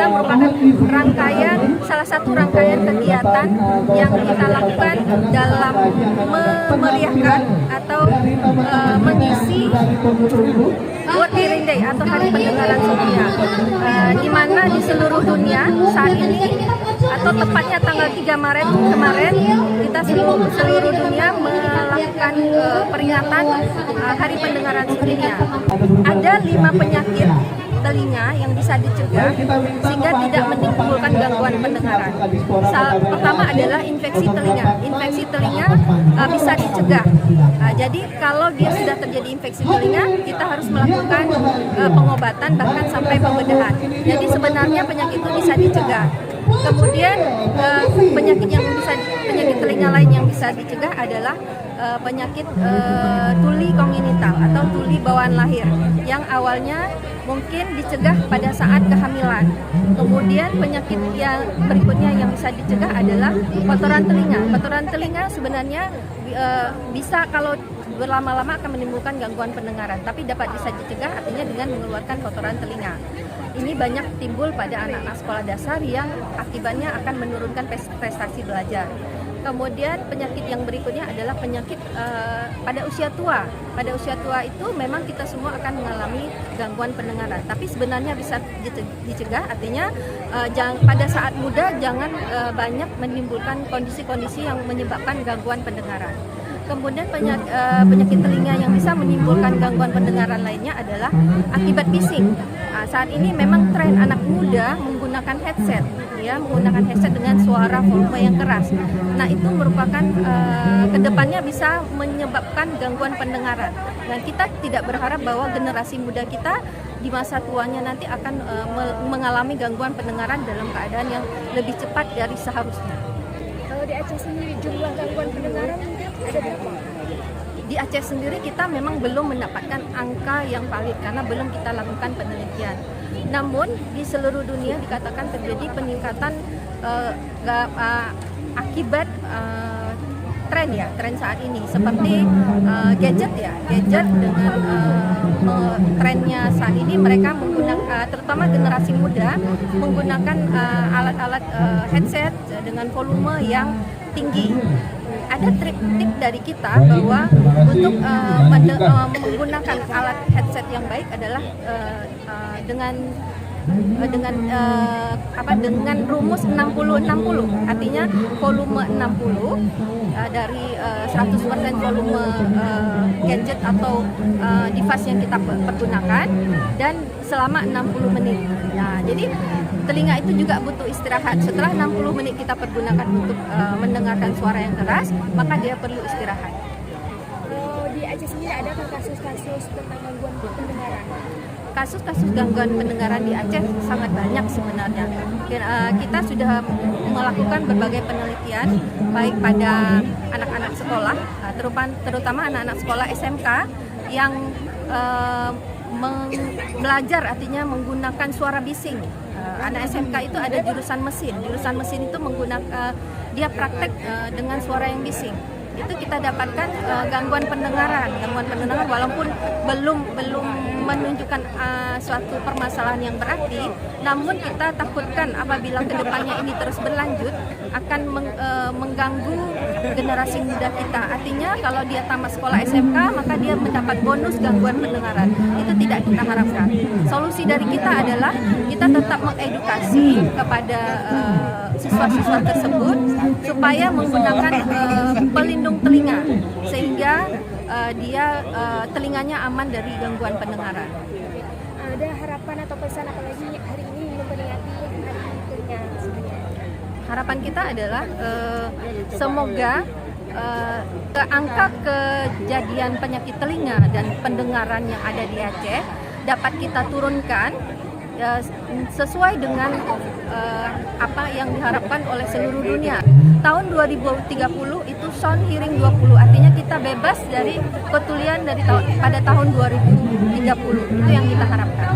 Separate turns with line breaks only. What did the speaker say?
kita merupakan salah satu rangkaian kegiatan yang kita lakukan dalam memeriahkan atau mengisi World Hearing Day atau Hari Pendengaran Sedunia, di mana di seluruh dunia saat ini atau tepatnya tanggal 3 Maret kemarin kita seluruh dunia melakukan peringatan Hari Pendengaran Sedunia. Ada 5 penyakit telinga yang bisa dicegah sehingga tidak menimbulkan gangguan pendengaran. Pertama adalah infeksi telinga. Infeksi telinga bisa dicegah. Jadi kalau dia sudah terjadi infeksi telinga, kita harus melakukan pengobatan bahkan sampai pembedahan. Jadi sebenarnya penyakit itu bisa dicegah. Kemudian penyakit telinga lain yang bisa dicegah adalah penyakit tuli kongenital atau tuli bawaan lahir yang awalnya mungkin dicegah pada saat kehamilan. Kemudian penyakit yang berikutnya yang bisa dicegah adalah kotoran telinga. Kotoran telinga sebenarnya bisa kalau berlama-lama akan menimbulkan gangguan pendengaran, tapi bisa dicegah artinya dengan mengeluarkan kotoran telinga. Ini banyak timbul pada anak-anak sekolah dasar yang akibatnya akan menurunkan prestasi belajar. Kemudian penyakit yang berikutnya adalah penyakit pada usia tua. Pada usia tua itu memang kita semua akan mengalami gangguan pendengaran, tapi sebenarnya bisa dicegah, artinya pada saat muda jangan banyak menimbulkan kondisi-kondisi yang menyebabkan gangguan pendengaran. Kemudian penyakit telinga yang bisa menimbulkan gangguan pendengaran lainnya adalah akibat bising. Saat ini memang tren anak muda menggunakan headset, menggunakan headset dengan suara volume yang keras. Nah, itu merupakan kedepannya bisa menyebabkan gangguan pendengaran. Dan kita tidak berharap bahwa generasi muda kita di masa tuanya nanti akan mengalami gangguan pendengaran dalam keadaan yang lebih cepat dari seharusnya.
Kalau di Aceh sendiri jumlah gangguan pendengaran mungkin ada berapa?
Di Aceh sendiri kita memang belum mendapatkan angka yang valid karena belum kita lakukan penelitian. Namun di seluruh dunia dikatakan terjadi peningkatan akibat tren saat ini seperti gadget dengan trennya saat ini mereka menggunakan terutama generasi muda menggunakan alat-alat headset dengan volume yang tinggi. Ada trik dari kita bahwa untuk menggunakan alat headset yang baik adalah dengan rumus 60-60, artinya volume 60 dari 100% volume gadget atau device yang kita pergunakan dan selama 60 menit. Nah, jadi telinga itu juga butuh istirahat. Setelah 60 menit kita pergunakan untuk mendengarkan suara yang keras, maka dia perlu istirahat.
Di Aceh sendiri adakah kasus-kasus tentang gangguan pendengaran?
Kasus-kasus gangguan pendengaran di Aceh sangat banyak sebenarnya. Kita sudah melakukan berbagai penelitian baik pada anak-anak sekolah, terutama anak-anak sekolah SMK yang belajar artinya menggunakan suara bising. Anak SMK itu ada jurusan mesin. Jurusan mesin itu menggunakan dia praktek dengan suara yang bising. Itu kita dapatkan gangguan pendengaran walaupun belum menunjukkan suatu permasalahan yang berarti, namun kita takutkan apabila kedepannya ini terus berlanjut akan mengganggu generasi muda kita. Artinya kalau dia tamat sekolah SMK maka dia mendapat bonus gangguan pendengaran. Itu tidak kita harapkan. Solusi dari kita adalah kita tetap mengedukasi kepada siswa-siswa tersebut supaya menggunakan pelindung telinga sehingga dia telinganya aman dari gangguan pendengaran.
Ada harapan atau pesan apalagi hari ini memperingati Hari Telinga Sedunia?
Harapan kita adalah semoga angka kejadian penyakit telinga dan pendengaran yang ada di Aceh dapat kita turunkan sesuai dengan apa yang diharapkan oleh seluruh dunia. Tahun 2030 itu sound hearing 20, artinya kita bebas dari ketulian pada tahun 2030. Itu yang kita harapkan.